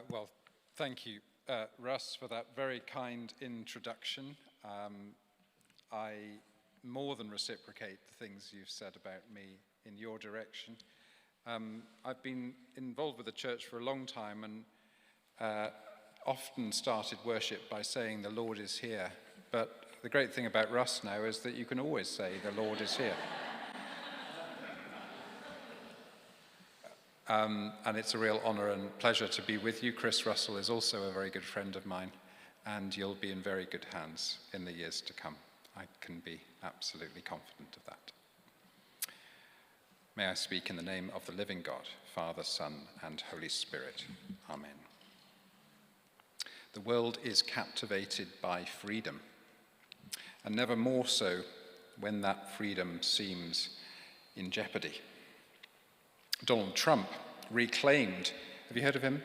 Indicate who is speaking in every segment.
Speaker 1: Well, thank you, Russ, for that very kind introduction. I more than reciprocate the things you've said about me in your direction. I've been involved with the church for a long time and often started worship by saying the Lord is here. But the great thing about Russ now is that you can always say the Lord is here. And it's a real honour and pleasure to be with you. Chris Russell is also a very good friend of mine, and you'll be in very good hands in the years to come. I can be absolutely confident of that. May I speak in the name of the living God, Father, Son, and Holy Spirit. Amen. The world is captivated by freedom, and never more so when that freedom seems in jeopardy. Donald Trump reclaimed, have you heard of him?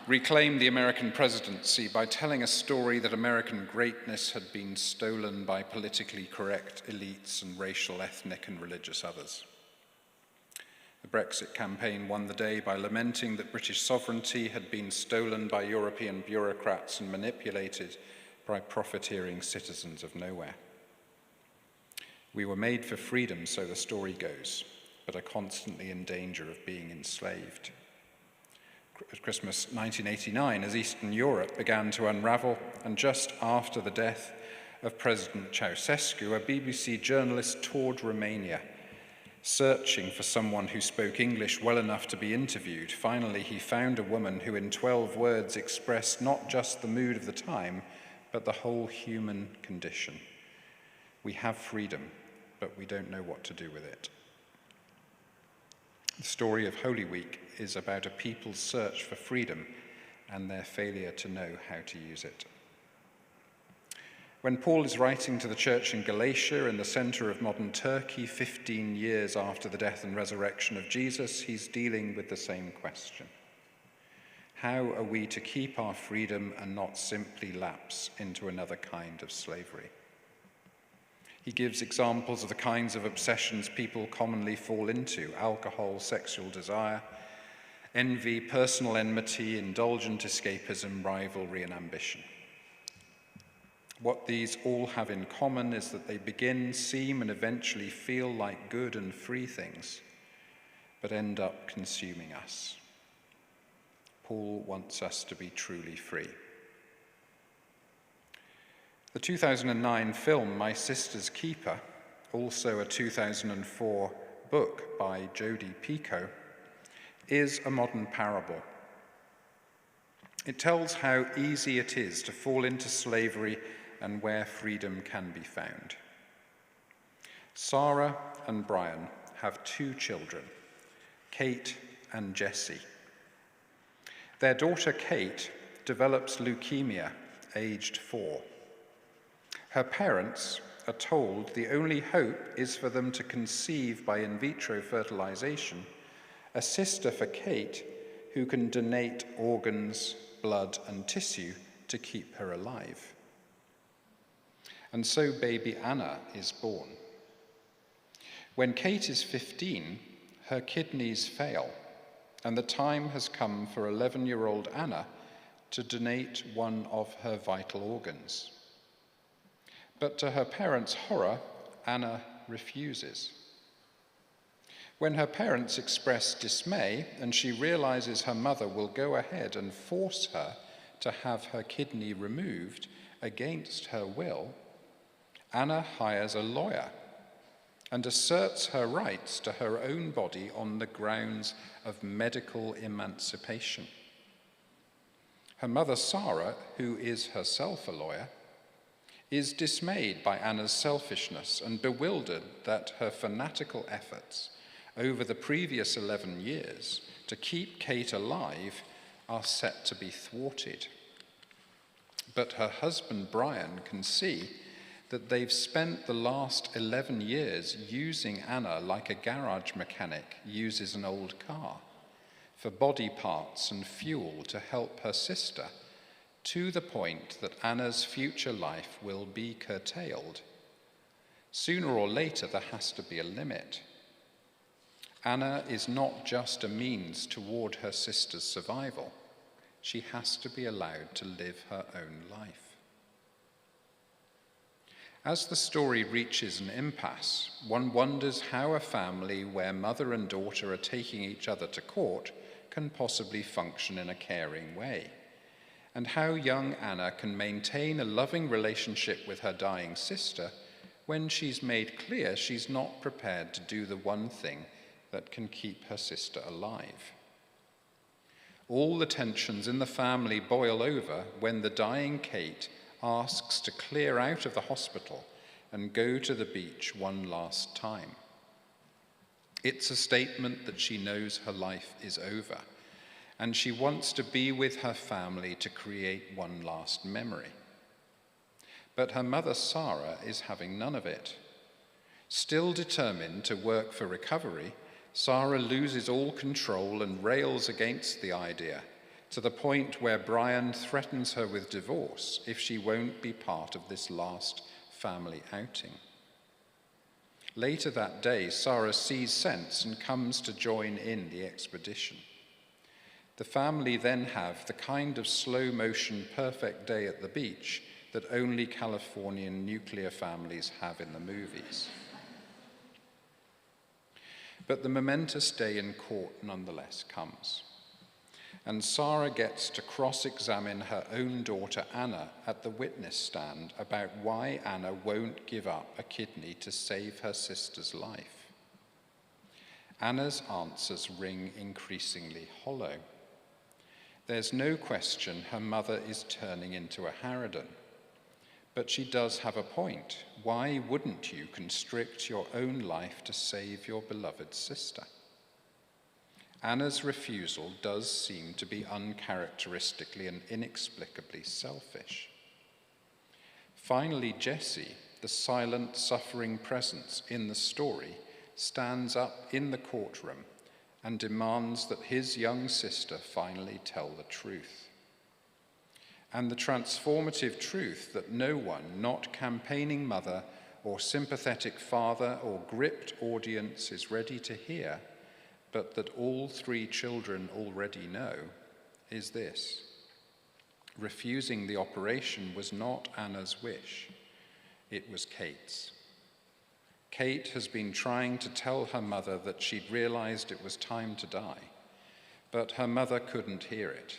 Speaker 1: Reclaimed the American presidency by telling a story that American greatness had been stolen by politically correct elites and racial, ethnic, and religious others. The Brexit campaign won the day by lamenting that British sovereignty had been stolen by European bureaucrats and manipulated by profiteering citizens of nowhere. We were made for freedom, so the story goes, but are constantly in danger of being enslaved. At Christmas 1989, as Eastern Europe began to unravel, and just after the death of President Ceausescu, a BBC journalist toured Romania, searching for someone who spoke English well enough to be interviewed. Finally, he found a woman who in 12 words expressed not just the mood of the time, but the whole human condition. We have freedom, but we don't know what to do with it. The story of Holy Week is about a people's search for freedom and their failure to know how to use it. When Paul is writing to the church in Galatia, in the center of modern Turkey, 15 years after the death and resurrection of Jesus, he's dealing with the same question. How are we to keep our freedom and not simply lapse into another kind of slavery? He gives examples of the kinds of obsessions people commonly fall into: alcohol, sexual desire, envy, personal enmity, indulgent escapism, rivalry, and ambition. What these all have in common is that they begin, seem, and eventually feel like good and free things, but end up consuming us. Paul wants us to be truly free. The 2009 film, My Sister's Keeper, also a 2004 book by Jodi Picoult, is a modern parable. It tells how easy it is to fall into slavery and where freedom can be found. Sarah and Brian have 2 children, Kate and Jessie. Their daughter Kate develops leukemia, aged 4. Her parents are told the only hope is for them to conceive by in vitro fertilization a sister for Kate who can donate organs, blood, and tissue to keep her alive. And so baby Anna is born. When Kate is 15, her kidneys fail, and the time has come for 11-year-old Anna to donate one of her vital organs. But to her parents' horror, Anna refuses. When her parents express dismay and she realizes her mother will go ahead and force her to have her kidney removed against her will, Anna hires a lawyer and asserts her rights to her own body on the grounds of medical emancipation. Her mother, Sarah, who is herself a lawyer, is dismayed by Anna's selfishness and bewildered that her fanatical efforts over the previous 11 years to keep Kate alive are set to be thwarted. But her husband, Brian, can see that they've spent the last 11 years using Anna like a garage mechanic uses an old car for body parts and fuel to help her sister, to the point that Anna's future life will be curtailed. Sooner or later, there has to be a limit. Anna is not just a means toward her sister's survival. she has to be allowed to live her own life. As the story reaches an impasse, one wonders how a family where mother and daughter are taking each other to court can possibly function in a caring way, and how young Anna can maintain a loving relationship with her dying sister when she's made clear she's not prepared to do the one thing that can keep her sister alive. All the tensions in the family boil over when the dying Kate asks to clear out of the hospital and go to the beach one last time. It's a statement that she knows her life is over, and she wants to be with her family to create one last memory. But her mother, Sarah, is having none of it. Still determined to work for recovery, Sarah loses all control and rails against the idea, to the point where Brian threatens her with divorce if she won't be part of this last family outing. Later that day, Sarah sees sense and comes to join in the expedition. The family then have the kind of slow-motion perfect day at the beach that only Californian nuclear families have in the movies. But the momentous day in court nonetheless comes, and Sarah gets to cross-examine her own daughter Anna at the witness stand about why Anna won't give up a kidney to save her sister's life. Anna's answers ring increasingly hollow. There's no question her mother is turning into a harridan, but she does have a point. Why wouldn't you constrict your own life to save your beloved sister? Anna's refusal does seem to be uncharacteristically and inexplicably selfish. Finally, Jesse, the silent, suffering presence in the story, stands up in the courtroom and demands that his young sister finally tell the truth. And the transformative truth that no one, not campaigning mother or sympathetic father or gripped audience, is ready to hear, but that all three children already know, is this: refusing the operation was not Anna's wish, it was Kate's. Kate has been trying to tell her mother that she'd realized it was time to die, but her mother couldn't hear it.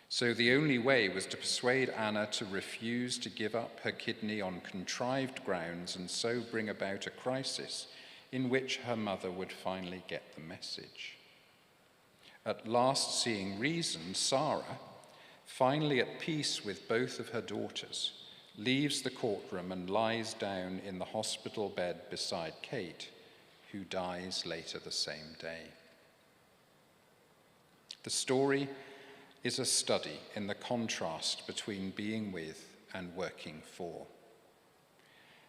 Speaker 1: So the only way was to persuade Anna to refuse to give up her kidney on contrived grounds and so bring about a crisis in which her mother would finally get the message. At last seeing reason, Sarah, finally at peace with both of her daughters, leaves the courtroom and lies down in the hospital bed beside Kate, who dies later the same day. The story is a study in the contrast between being with and working for.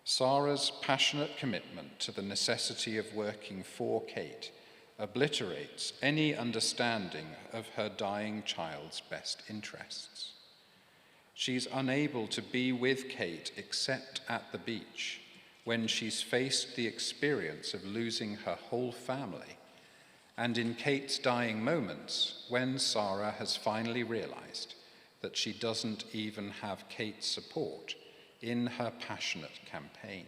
Speaker 1: Sarah's passionate commitment to the necessity of working for Kate obliterates any understanding of her dying child's best interests. She's unable to be with Kate except at the beach when she's faced the experience of losing her whole family, and in Kate's dying moments, when Sarah has finally realized that she doesn't even have Kate's support in her passionate campaign.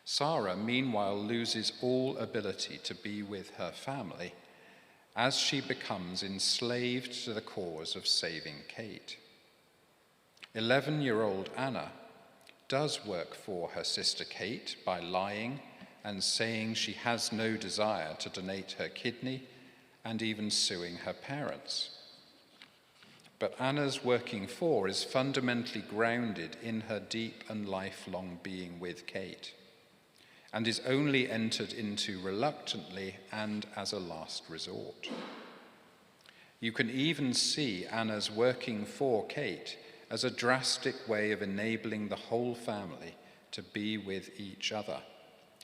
Speaker 1: Sarah, meanwhile, loses all ability to be with her family as she becomes enslaved to the cause of saving Kate. 11-year-old Anna does work for her sister Kate by lying and saying she has no desire to donate her kidney, and even suing her parents. But Anna's working for is fundamentally grounded in her deep and lifelong being with Kate, and is only entered into reluctantly and as a last resort. You can even see Anna's working for Kate as a drastic way of enabling the whole family to be with each other,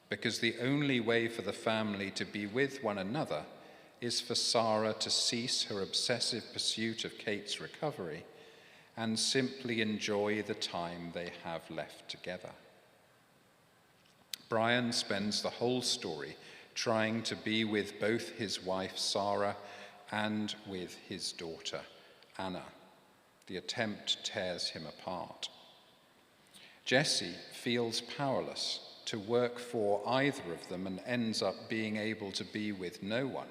Speaker 1: because the only way for the family to be with one another is for Sarah to cease her obsessive pursuit of Kate's recovery and simply enjoy the time they have left together. Brian spends the whole story trying to be with both his wife Sarah and with his daughter, Anna. The attempt tears him apart. Jesse feels powerless to work for either of them and ends up being able to be with no one,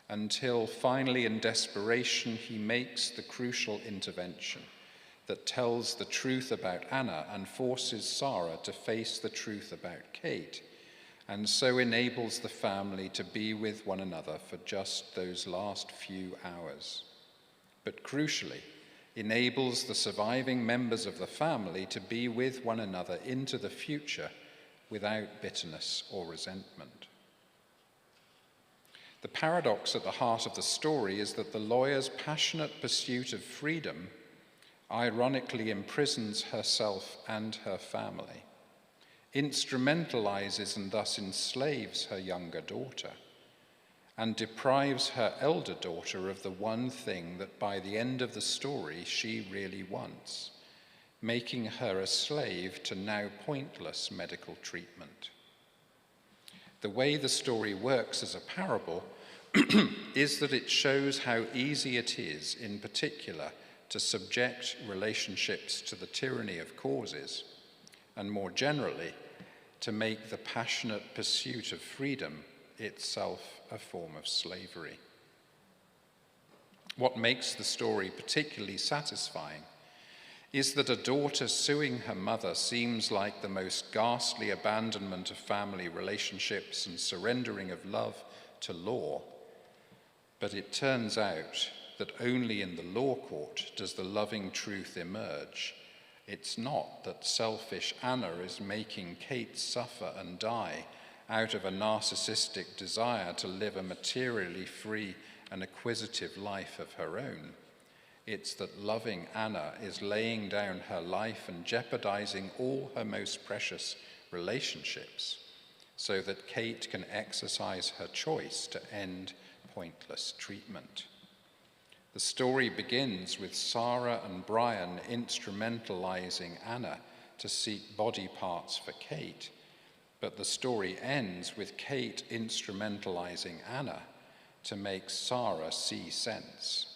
Speaker 1: until finally in desperation he makes the crucial intervention that tells the truth about Anna and forces Sarah to face the truth about Kate, and so enables the family to be with one another for just those last few hours. But crucially, enables the surviving members of the family to be with one another into the future without bitterness or resentment. The paradox at the heart of the story is that the lawyer's passionate pursuit of freedom ironically imprisons herself and her family, instrumentalizes and thus enslaves her younger daughter, and deprives her elder daughter of the one thing that by the end of the story she really wants, making her a slave to now pointless medical treatment. The way the story works as a parable is that it shows how easy it is, in particular, to subject relationships to the tyranny of causes, and more generally, to make the passionate pursuit of freedom itself a form of slavery. What makes the story particularly satisfying is that a daughter suing her mother seems like the most ghastly abandonment of family relationships and surrendering of love to law, but it turns out that only in the law court does the loving truth emerge. It's not that selfish Anna is making Kate suffer and die out of a narcissistic desire to live a materially free and acquisitive life of her own. It's that loving Anna is laying down her life and jeopardizing all her most precious relationships so that Kate can exercise her choice to end pointless treatment. The story begins with Sarah and Brian instrumentalizing Anna to seek body parts for Kate, but the story ends with Kate instrumentalizing Anna to make Sarah see sense.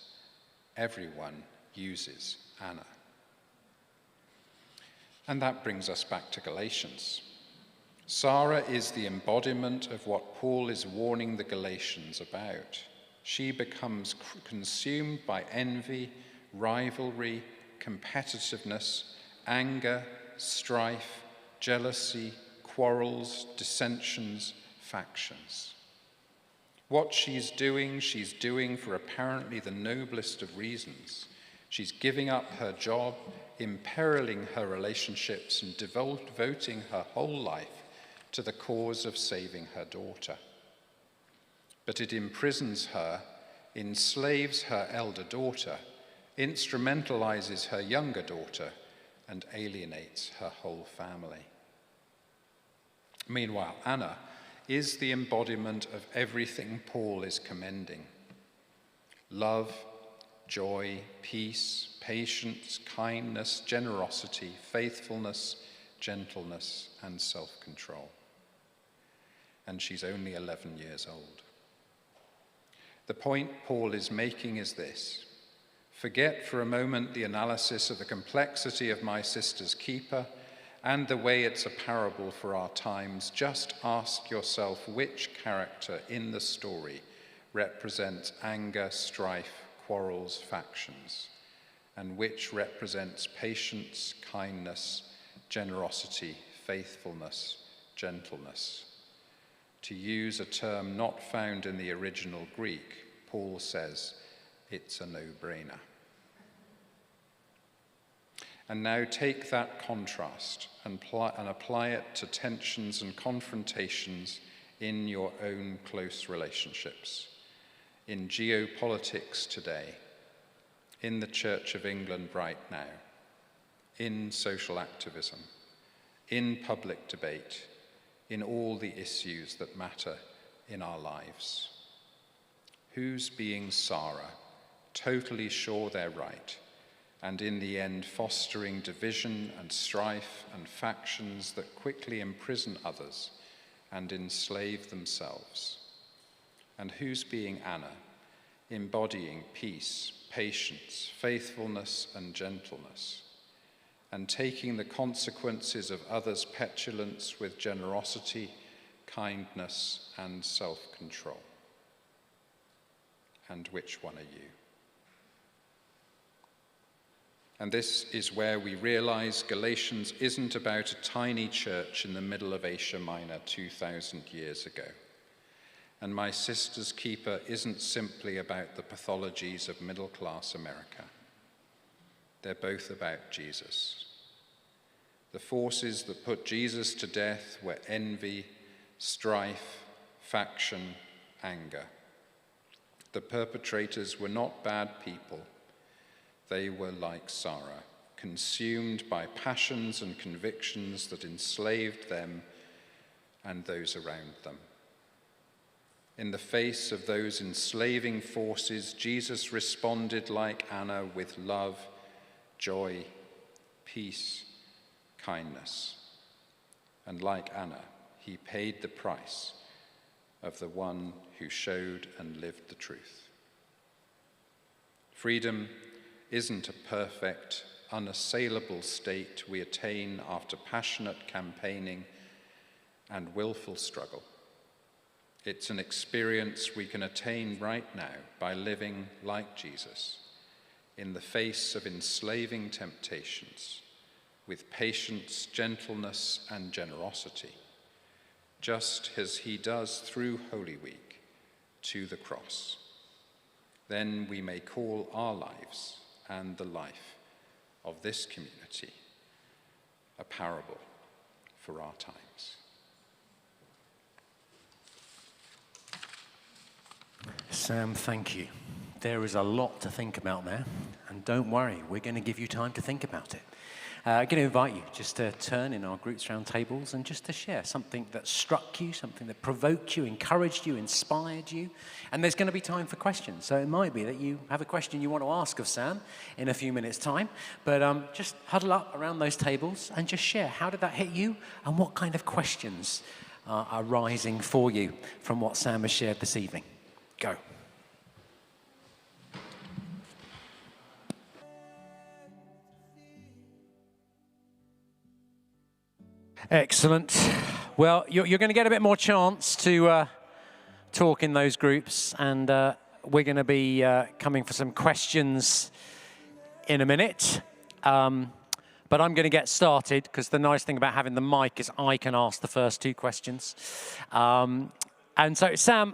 Speaker 1: Everyone uses Anna. And that brings us back to Galatians. Sarah is the embodiment of what Paul is warning the Galatians about. She becomes consumed by envy, rivalry, competitiveness, anger, strife, jealousy, quarrels, dissensions, factions. What she's doing for apparently the noblest of reasons. She's giving up her job, imperiling her relationships, and devoting her whole life to the cause of saving her daughter. But it imprisons her, enslaves her elder daughter, instrumentalizes her younger daughter, and alienates her whole family. Meanwhile, Anna is the embodiment of everything Paul is commending: love, joy, peace, patience, kindness, generosity, faithfulness, gentleness, and self-control. And she's only 11 years old. The point Paul is making is this: forget for a moment the analysis of the complexity of my sister's keeper and the way it's a parable for our times. Just ask yourself which character in the story represents anger, strife, quarrels, factions, and which represents patience, kindness, generosity, faithfulness, gentleness. To use a term not found in the original Greek, Paul says it's a no-brainer. And now take that contrast and apply it to tensions and confrontations in your own close relationships, in geopolitics today, in the Church of England right now, in social activism, in public debate, in all the issues that matter in our lives. Who's being Sarah, totally sure they're right, and in the end fostering division and strife and factions that quickly imprison others and enslave themselves? And who's being Anna, embodying peace, patience, faithfulness, and gentleness, and taking the consequences of others' petulance with generosity, kindness, and self-control. And which one are you? And this is where we realize Galatians isn't about a tiny church in the middle of Asia Minor 2,000 years ago. And My Sister's Keeper isn't simply about the pathologies of middle-class America. They're both about Jesus. The forces that put Jesus to death were envy, strife, faction, anger. The perpetrators were not bad people. They were like Sarah, consumed by passions and convictions that enslaved them and those around them. In the face of those enslaving forces, Jesus responded like Anna with love, joy, peace, kindness. And like Anna, he paid the price of the one who showed and lived the truth. Freedom isn't a perfect, unassailable state we attain after passionate campaigning and willful struggle. It's an experience we can attain right now by living like Jesus in the face of enslaving temptations with patience, gentleness, and generosity, just as he does through Holy Week to the cross. Then we may call our lives and the life of this community a parable for our times.
Speaker 2: Sam, thank you. There is a lot to think about there, and don't worry, we're going to give you time to think about it. I'm going to invite you just to turn in our groups round tables and just to share something that struck you, something that provoked you, encouraged you, inspired you. And there's going to be time for questions. So it might be that you have a question you want to ask of Sam in a few minutes' time. But just huddle up around those tables and just share. How did that hit you? And what kind of questions are rising for you from what Sam has shared this evening? Go. Excellent. Well, you're going to get a bit more chance to talk in those groups, and we're going to be coming for some questions in a minute. But I'm going to get started, because the nice thing about having the mic is I can ask the first two questions. And so, Sam,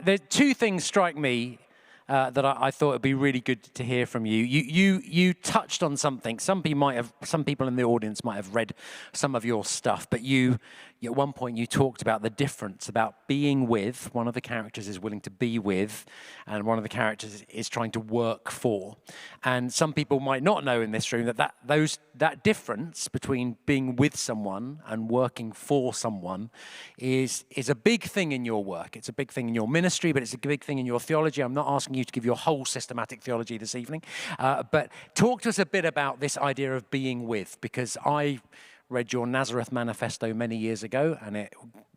Speaker 2: there two things strike me that I thought would be really good to hear from you. You touched on something. Some people in the audience might have read some of your stuff, but at one point you talked about the difference about being with. One of the characters is willing to be with, and one of the characters is trying to work for. And some people might not know in this room that difference between being with someone and working for someone is a big thing in your work. It's a big thing in your ministry, but it's a big thing in your theology. I'm not asking you to give your whole systematic theology this evening, but talk to us a bit about this idea of being with, because I read your Nazareth Manifesto many years ago, and it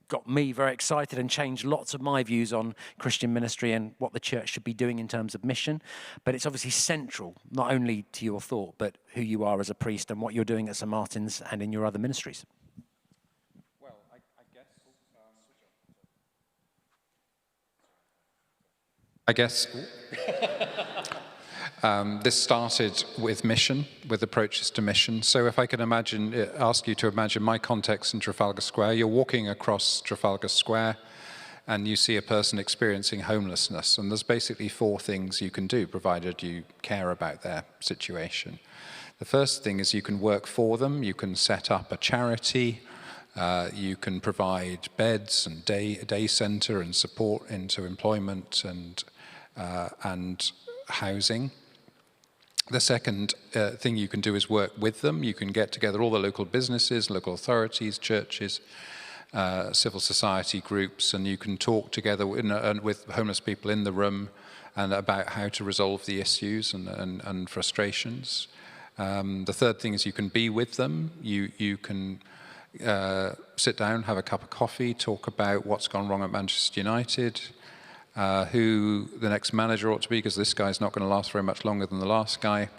Speaker 2: got me very excited and changed lots of my views on Christian ministry and what the church should be doing in terms of mission. But it's obviously central, not only to your thought, but who you are as a priest and what you're doing at St. Martin's and in your other ministries.
Speaker 1: Well, I guess this started with mission, with approaches to mission. So if I can ask you to imagine my context in Trafalgar Square. You're walking across Trafalgar Square and you see a person experiencing homelessness. And there's basically four things you can do, provided you care about their situation. The first thing is you can work for them. You can set up a charity. You can provide beds and day center and support into employment and housing. The second thing you can do is work with them. You can get together all the local businesses, local authorities, churches, civil society groups, and you can talk together with homeless people in the room and about how to resolve the issues and frustrations. The third thing is you can be with them. You can sit down, have a cup of coffee, talk about what's gone wrong at Manchester United, who the next manager ought to be, because this guy's not going to last very much longer than the last guy.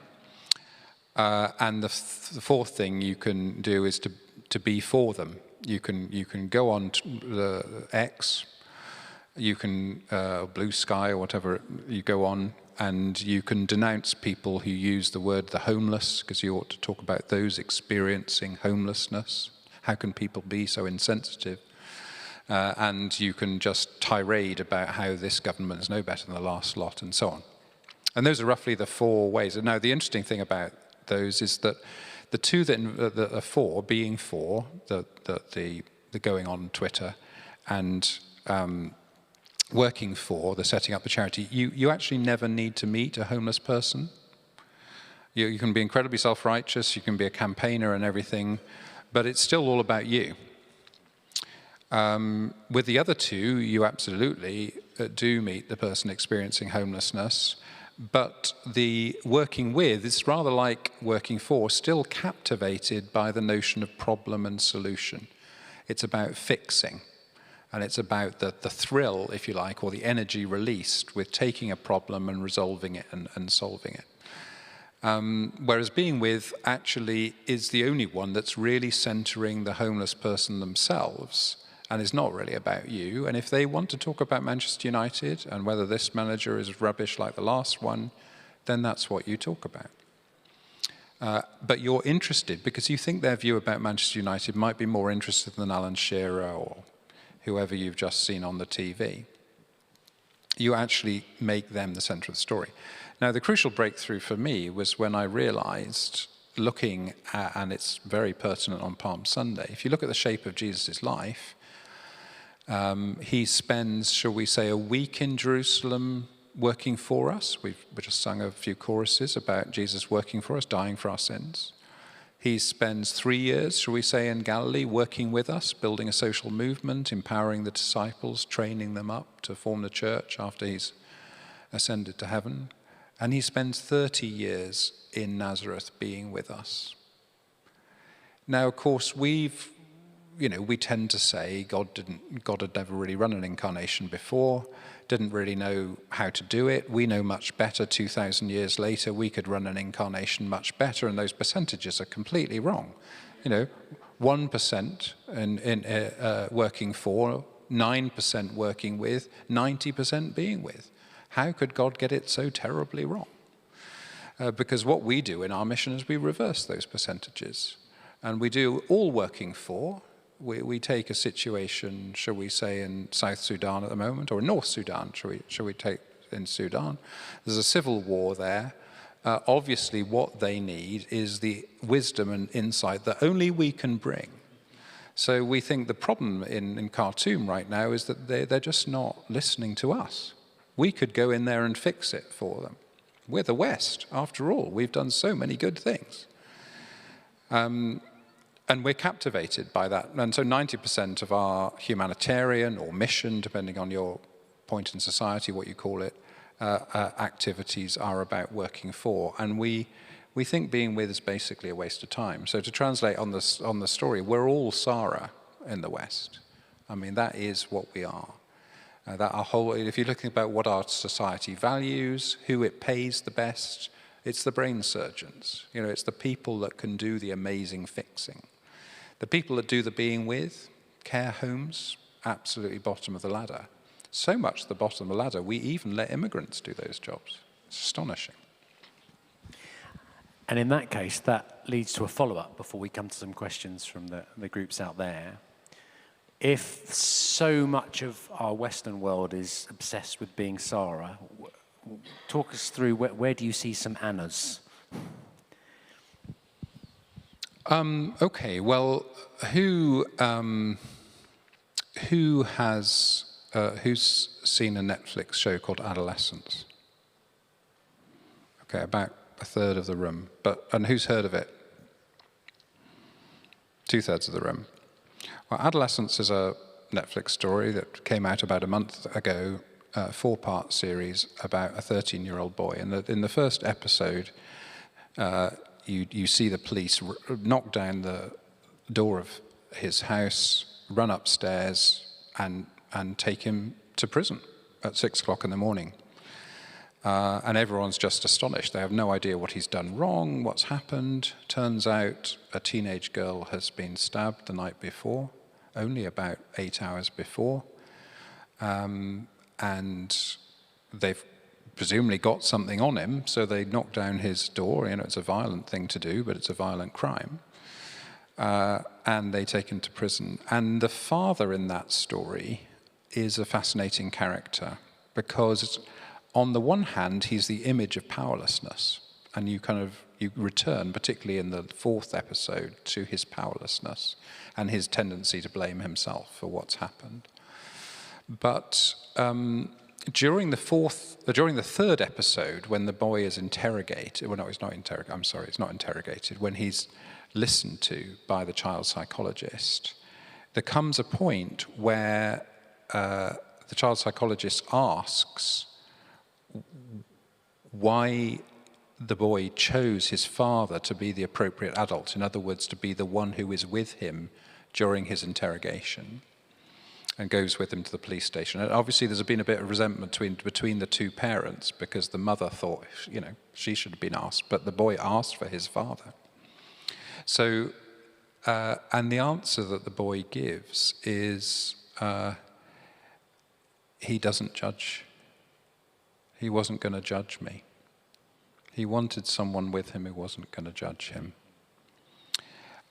Speaker 1: And the fourth thing you can do is to be for them. You can go on the X, you can Blue Sky or whatever you go on, and you can denounce people who use the word the homeless, because you ought to talk about those experiencing homelessness. How can people be so insensitive? And you can just tirade about how this government is no better than the last lot, and so on. And those are roughly the four ways. Now, the interesting thing about those is that the two that are for, being for, the going on Twitter, and working for, the setting up the charity, you actually never need to meet a homeless person. You can be incredibly self-righteous, you can be a campaigner and everything, but it's still all about you. With the other two, you absolutely do meet the person experiencing homelessness, but the working with is rather like working for, still captivated by the notion of problem and solution. It's about fixing, and it's about the thrill, if you like, or the energy released with taking a problem and resolving it and solving it. Whereas being with actually is the only one that's really centering the homeless person themselves, and is not really about you. And if they want to talk about Manchester United and whether this manager is rubbish like the last one, then that's what you talk about. But you're interested because you think their view about Manchester United might be more interested than Alan Shearer or whoever you've just seen on the TV. You actually make them the centre of the story. Now, the crucial breakthrough for me was when I realised, looking at, and it's very pertinent on Palm Sunday, if you look at the shape of Jesus' life, he spends, shall we say, a week in Jerusalem working for us. We just sung a few choruses about Jesus working for us, dying for our sins. He spends 3 years, shall we say, in Galilee working with us, building a social movement, empowering the disciples, training them up to form the church after he's ascended to heaven. And he spends 30 years in Nazareth being with us. Now, of course, we tend to say God had never really run an incarnation before, didn't really know how to do it. We know much better 2,000 years later. We could run an incarnation much better, and those percentages are completely wrong. 1% in working for, 9% working with, 90% being with. How could God get it so terribly wrong? Because what we do in our mission is we reverse those percentages. And we do all working for. We take a situation, shall we say, in South Sudan at the moment, or in North Sudan, shall we take in Sudan. There's a civil war there. Obviously, what they need is the wisdom and insight that only we can bring. So we think the problem in Khartoum right now is that they're just not listening to us. We could go in there and fix it for them. We're the West, after all. We've done so many good things. And we're captivated by that. And so 90% of our humanitarian or mission, depending on your point in society, what you call it, activities are about working for. And we think being with is basically a waste of time. So to translate on the story, we're all Sarah in the West. I mean, that is what we are. If you're looking about what our society values, who it pays the best, it's the brain surgeons. It's the people that can do the amazing fixing. The people that do the being with, care homes, absolutely bottom of the ladder. So much the bottom of the ladder, we even let immigrants do those jobs. It's astonishing.
Speaker 2: And in that case, that leads to a follow-up before we come to some questions from the groups out there. If so much of our Western world is obsessed with being Sarah, talk us through where do you see some Annas?
Speaker 1: Okay, well, who's seen a Netflix show called Adolescence? Okay, about a third of the room. And who's heard of it? 2/3 of the room. Well, Adolescence is a Netflix story that came out about a month ago, a 4-part series about a 13-year-old boy. And in the first episode, you see the police knock down the door of his house, run upstairs, and take him to prison at 6 o'clock in the morning. And everyone's just astonished. They have no idea what he's done wrong, what's happened. Turns out a teenage girl has been stabbed the night before, only about 8 hours before. And they've presumably got something on him, so they knock down his door. It's a violent thing to do, but it's a violent crime. And they take him to prison. And the father in that story is a fascinating character, because on the one hand, he's the image of powerlessness, and you return, particularly in the 4th episode, to his powerlessness and his tendency to blame himself for what's happened. But during the 3rd episode, when the boy is interrogated, well, no, he's not interrogated. I'm sorry, he's not interrogated. When he's listened to by the child psychologist, there comes a point where the child psychologist asks why the boy chose his father to be the appropriate adult, in other words, to be the one who is with him during his interrogation and goes with him to the police station. And obviously there's been a bit of resentment between the two parents, because the mother thought, she should have been asked, but the boy asked for his father. So, and the answer that the boy gives is he doesn't judge. He wasn't going to judge me. He wanted someone with him who wasn't going to judge him.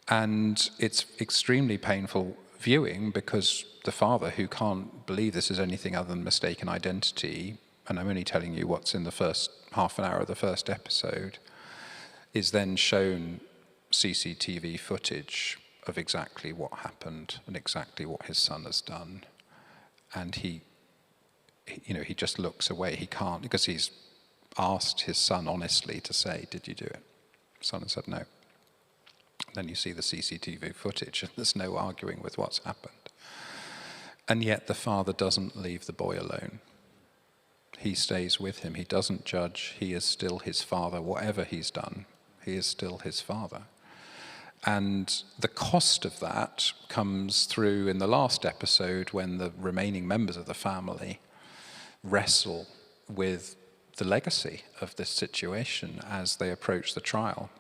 Speaker 1: And it's extremely painful viewing, because the father, who can't believe this is anything other than mistaken identity, and I'm only telling you what's in the first half an hour of the first episode, is then shown CCTV footage of exactly what happened and exactly what his son has done. And he just looks away. He can't, because he's asked his son honestly to say, did you do it? His son has said no. Then you see the CCTV footage, and there's no arguing with what's happened. And yet the father doesn't leave the boy alone. He stays with him. He doesn't judge. He is still his father. Whatever he's done, he is still his father. And the cost of that comes through in the last episode, when the remaining members of the family wrestle with the legacy of this situation as they approach the trial.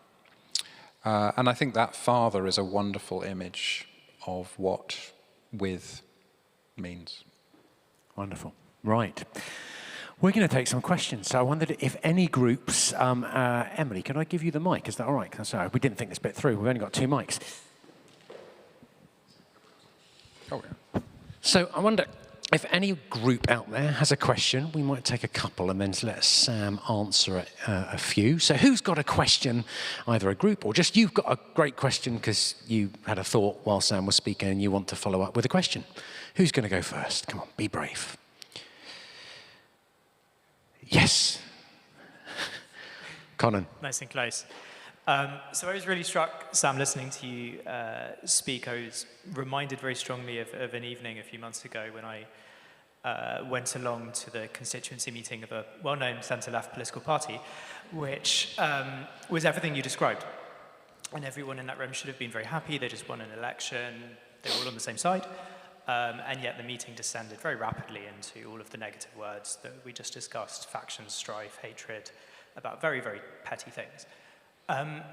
Speaker 1: And I think that father is a wonderful image of what with means.
Speaker 2: Wonderful. Right. We're going to take some questions. So I wondered if any groups, Emily, can I give you the mic? Is that all right? Sorry, we didn't think this bit through. We've only got 2 mics.
Speaker 1: Oh, yeah.
Speaker 2: So I wonder if any group out there has a question. We might take a couple and then let Sam answer a few. So who's got a question, either a group or just you've got a great question because you had a thought while Sam was speaking and you want to follow up with a question? Who's going to go first? Come on, be brave. Yes. Conan.
Speaker 3: Nice and close. So I was really struck, Sam, listening to you speak. I was reminded very strongly of an evening a few months ago when I went along to the constituency meeting of a well-known centre-left political party, which was everything you described. And everyone in that room should have been very happy. They just won an election. They were all on the same side. And yet the meeting descended very rapidly into all of the negative words that we just discussed: factions, strife, hatred, about very, very petty things. And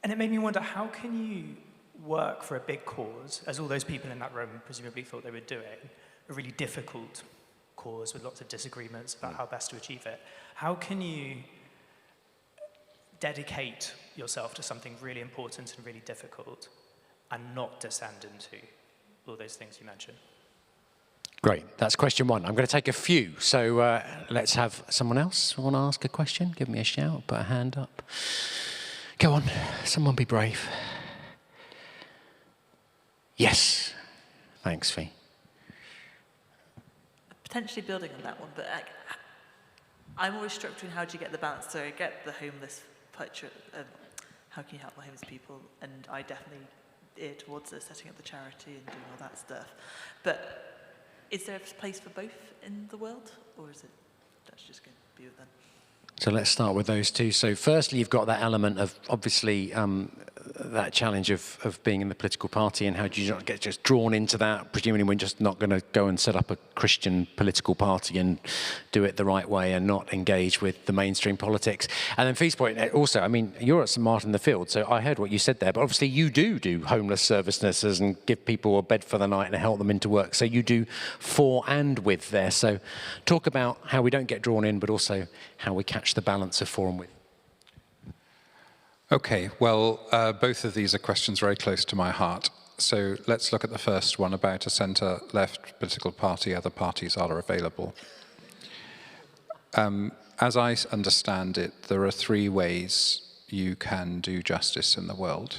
Speaker 3: it made me wonder, how can you work for a big cause, as all those people in that room presumably thought they were doing, a really difficult cause with lots of disagreements about how best to achieve it? How can you dedicate yourself to something really important and really difficult and not descend into all those things you mentioned?
Speaker 2: Great, that's question one. I'm going to take a few. So let's have someone else want to ask a question. Give me a shout, put a hand up. Go on, someone be brave. Yes, thanks, Fee.
Speaker 4: Potentially building on that one, but I'm always struck between how do you get the balance. So I get the homeless picture, how can you help the homeless people, and I definitely ear towards setting up the charity and doing all that stuff. But is there a place for both in the world, or is it that's just going to be with them?
Speaker 2: So let's start with those two. So firstly, you've got that element of obviously that challenge of being in the political party, and how do you not get just drawn into that? Presumably we're just not going to go and set up a Christian political party and do it the right way and not engage with the mainstream politics. And then Fee's point also, I mean, you're at St Martin in the Field, so I heard what you said there, but obviously you do homeless service nurses and give people a bed for the night and help them into work. So you do for and with there. So talk about how we don't get drawn in, but also how we catch the balance of for and with.
Speaker 1: Okay, well, both of these are questions very close to my heart. So let's look at the first one about a centre-left political party. Other parties are available. As I understand it, there are three ways you can do justice in the world.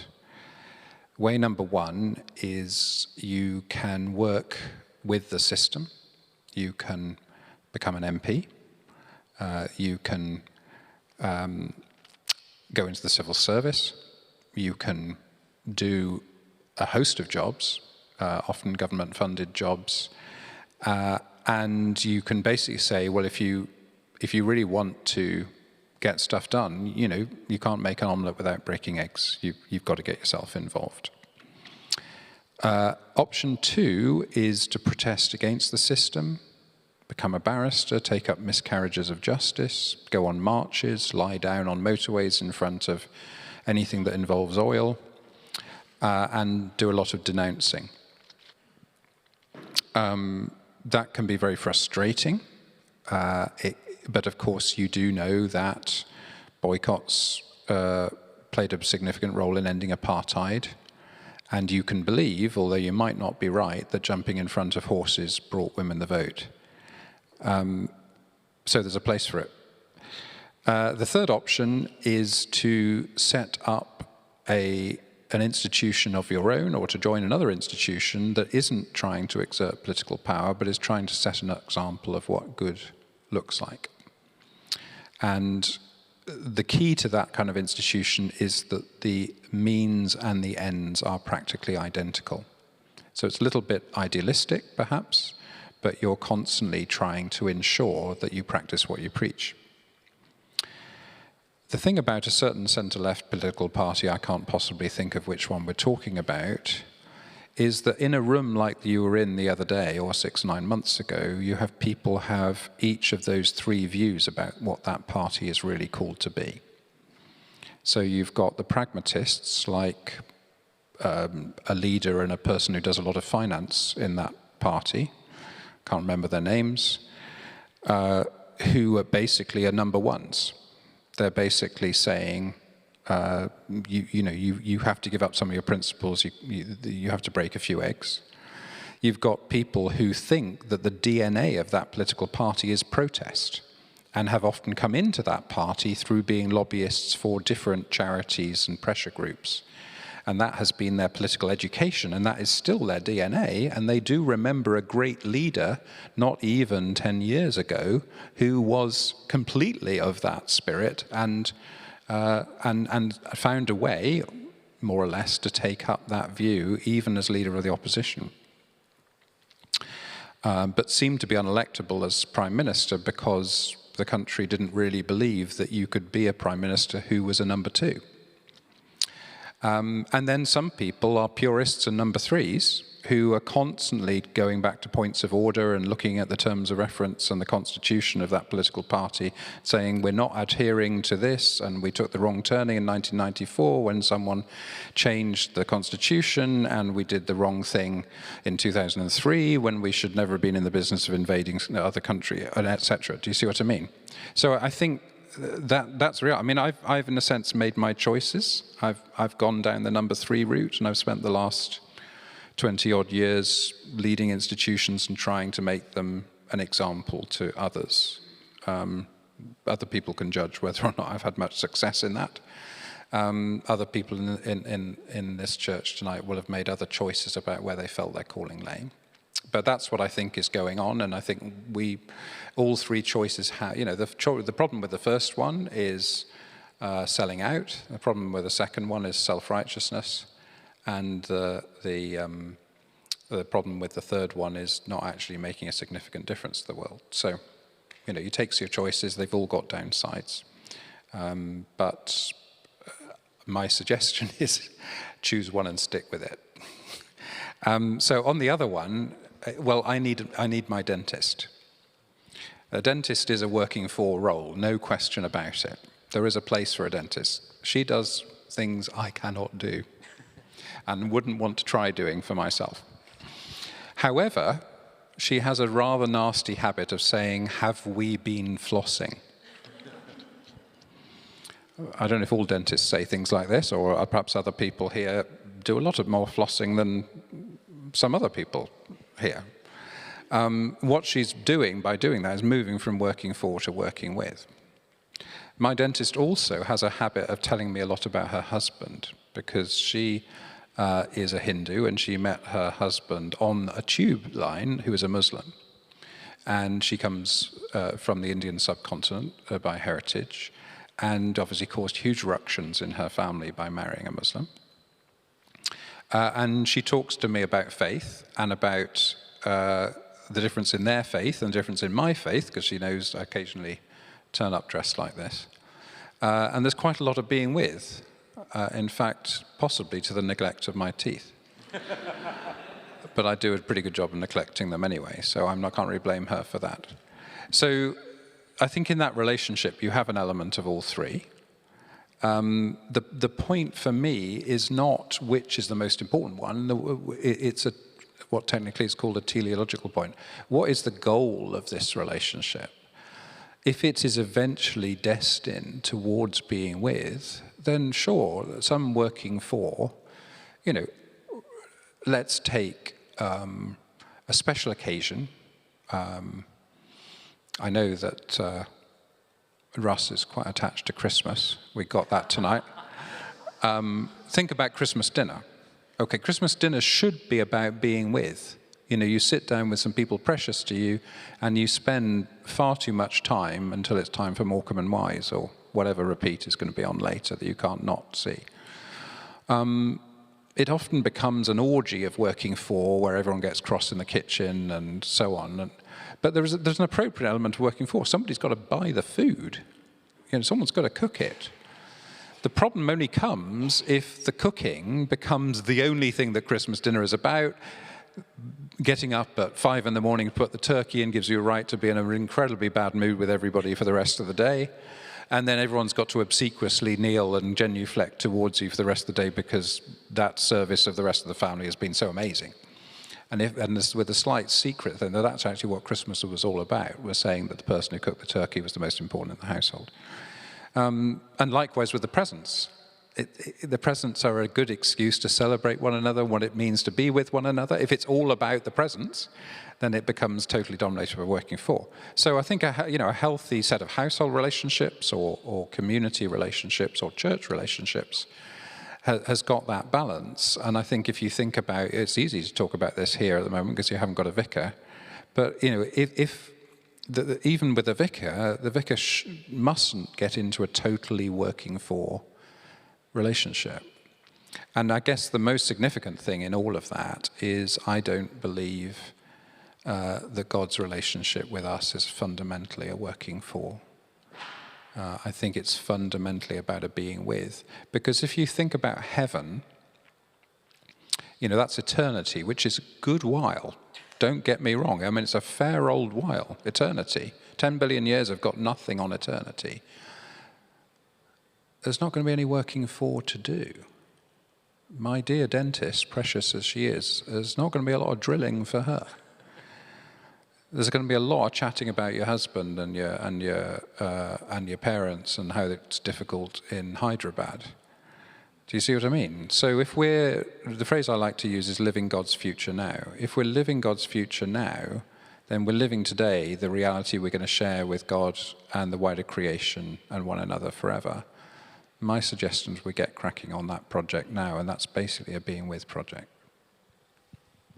Speaker 1: Way number one is you can work with the system. You can become an MP. You can go into the civil service. You can do a host of jobs, often government-funded jobs, and you can basically say, well, if you really want to get stuff done, you know, you can't make an omelette without breaking eggs. You've got to get yourself involved. Option two is to protest against the system, become a barrister, take up miscarriages of justice, go on marches, lie down on motorways in front of anything that involves oil, and do a lot of denouncing. That can be very frustrating, but of course you do know that boycotts played a significant role in ending apartheid, and you can believe, although you might not be right, that jumping in front of horses brought women the vote. So there's a place for it. The third option is to set up an institution of your own, or to join another institution that isn't trying to exert political power, but is trying to set an example of what good looks like. And the key to that kind of institution is that the means and the ends are practically identical. So it's a little bit idealistic, perhaps, but you're constantly trying to ensure that you practice what you preach. The thing about a certain centre-left political party, I can't possibly think of which one we're talking about, is that in a room like you were in the other day, or 6 or 9 months ago, you have people have each of those three views about what that party is really called to be. So you've got the pragmatists, like a leader and a person who does a lot of finance in that party, can't remember their names, who are basically number ones. They're basically saying, you have to give up some of your principles, you have to break a few eggs. You've got people who think that the DNA of that political party is protest, and have often come into that party through being lobbyists for different charities and pressure groups. And that has been their political education, and that is still their DNA, and they do remember a great leader, not even 10 years ago, who was completely of that spirit and found a way, more or less, to take up that view, even as leader of the opposition. But seemed to be unelectable as prime minister because the country didn't really believe that you could be a prime minister who was a number two. And then some people are purists and number threes who are constantly going back to points of order and looking at the terms of reference and the constitution of that political party, saying we're not adhering to this, and we took the wrong turning in 1994 when someone changed the constitution, and we did the wrong thing in 2003 when we should never have been in the business of invading other country, etc. Do you see what I mean? So I think that's real. I mean, I've in a sense made my choices. I've gone down the number three route, and I've spent the last 20 odd years leading institutions and trying to make them an example to others. Other people can judge whether or not I've had much success in that. Other people in this church tonight will have made other choices about where they felt their calling lay. But that's what I think is going on, and I think all three choices have, the problem with the first one is selling out. The problem with the second one is self-righteousness. And the problem with the third one is not actually making a significant difference to the world. So, you take your choices, they've all got downsides. But my suggestion is choose one and stick with it. So on the other one, well, I need my dentist. A dentist is a working for role, no question about it. There is a place for a dentist. She does things I cannot do and wouldn't want to try doing for myself. However, she has a rather nasty habit of saying, "Have we been flossing?" I don't know if all dentists say things like this, or perhaps other people here do a lot of more flossing than some other people here. What she's doing by doing that is moving from working for to working with. My dentist also has a habit of telling me a lot about her husband, because she is a Hindu and she met her husband on a tube line who is a Muslim. And she comes from the Indian subcontinent by heritage, and obviously caused huge ructions in her family by marrying a Muslim. And she talks to me about faith and about the difference in their faith and the difference in my faith, because she knows I occasionally turn up dressed like this. And there's quite a lot of being with, in fact, possibly to the neglect of my teeth. But I do a pretty good job of neglecting them anyway, so I can't really blame her for that. So I think in that relationship, you have an element of all three. The point for me is not which is the most important one. It's what technically is called a teleological point. What is the goal of this relationship? If it is eventually destined towards being with, then sure, some working for, let's take a special occasion. I know that Russ is quite attached to Christmas. We got that tonight. Think about Christmas dinner. Okay, Christmas dinner should be about being with. You sit down with some people precious to you, and you spend far too much time until it's time for Morecambe and Wise, or whatever repeat is going to be on later that you can't not see. It often becomes an orgy of working for, where everyone gets cross in the kitchen and so on. But there's an appropriate element of working for. Somebody's got to buy the food. Someone's got to cook it. The problem only comes if the cooking becomes the only thing that Christmas dinner is about. Getting up at 5 in the morning to put the turkey in gives you a right to be in an incredibly bad mood with everybody for the rest of the day. And then everyone's got to obsequiously kneel and genuflect towards you for the rest of the day because that service of the rest of the family has been so amazing. And this, with a slight secret thing, that's actually what Christmas was all about, was saying that the person who cooked the turkey was the most important in the household. And likewise with the presents. The presents are a good excuse to celebrate one another, what it means to be with one another. If it's all about the presents, then it becomes totally dominated by working for. So I think a healthy set of household relationships or community relationships or church relationships has got that balance. And I think if you think about it, it's easy to talk about this here at the moment because you haven't got a vicar. But even with a vicar, the vicar mustn't get into a totally working for relationship. And I guess the most significant thing in all of that is I don't believe that God's relationship with us is fundamentally a working for. I think it's fundamentally about a being with. Because if you think about heaven, that's eternity, which is a good while. Don't get me wrong. I mean, it's a fair old while, eternity. 10 billion years have got nothing on eternity. There's not going to be any working for to do. My dear dentist, precious as she is, there's not going to be a lot of drilling for her. There's going to be a lot of chatting about your husband and your parents and how it's difficult in Hyderabad. Do you see what I mean? So the phrase I like to use is living God's future now. If we're living God's future now, then we're living today the reality we're going to share with God and the wider creation and one another forever. My suggestion is we get cracking on that project now, and that's basically a being with project.